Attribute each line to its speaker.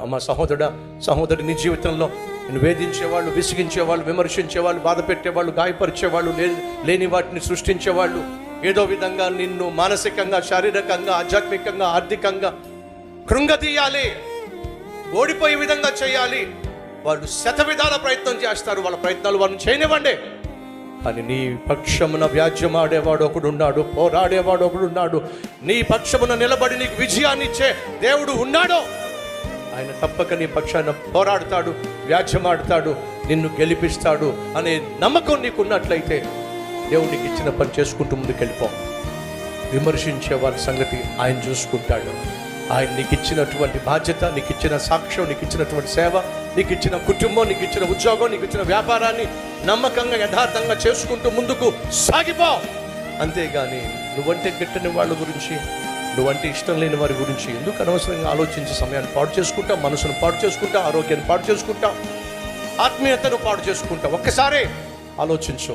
Speaker 1: అమ్మ సహోదరుడా, సహోదరి, నీ జీవితంలో నేను వేధించేవాళ్ళు, విసిగించేవాళ్ళు, విమర్శించేవాళ్ళు, బాధ పెట్టేవాళ్ళు, గాయపరిచేవాళ్ళు, లేని వాటిని సృష్టించేవాళ్ళు, ఏదో విధంగా నిన్ను మానసికంగా, శారీరకంగా, ఆధ్యాత్మికంగా, ఆర్థికంగా కృంగతీయాలి, ఓడిపోయే విధంగా చేయాలి, వాళ్ళు శతవిధాల ప్రయత్నం చేస్తారు. వాళ్ళ ప్రయత్నాలు వాళ్ళని చేయనివ్వండి. కానీ నీ పక్షమున వ్యాజ్యమాడేవాడు ఒకడున్నాడు, పోరాడేవాడు ఒకడున్నాడు, నీ పక్షమున నిలబడి నీకు విజయాన్ని ఇచ్చే దేవుడు ఉన్నాడు. ఆయన తప్పక నీ పక్షాన పోరాడతాడు, వ్యాజ్యమాడతాడు, నిన్ను గెలిపిస్తాడు అనే నమ్మకం నీకున్నట్లయితే దేవుడికి ఇచ్చిన పని చేసుకుంటూ ముందుకెళ్ళిపో. విమర్శించే వారి సంగతి ఆయన చూసుకుంటాడు. ఆయన నీకు ఇచ్చినటువంటి బాధ్యత, నీకు ఇచ్చిన సాక్ష్యం, నీకు ఇచ్చినటువంటి సేవ, నీకు ఇచ్చిన కుటుంబం, నీకు ఇచ్చిన ఉద్యోగం, నీకు ఇచ్చిన వ్యాపారాన్ని నమ్మకంగా, యథార్థంగా చేసుకుంటూ ముందుకు సాగిపో. అంతేగాని నువ్వంటే గిట్టని వాళ్ళ గురించి, నువ్వంటే ఇష్టం లేని వారి గురించి ఎందుకు అనవసరంగా ఆలోచించి సమయాన్ని పాడు చేసుకుంటావు, మనసును పాడు చేసుకుంటావు, ఆరోగ్యాన్ని పాడు చేసుకుంటావు, ఆత్మీయతను పాడు చేసుకుంటావు. ఒక్కసారి ఆలోచించు.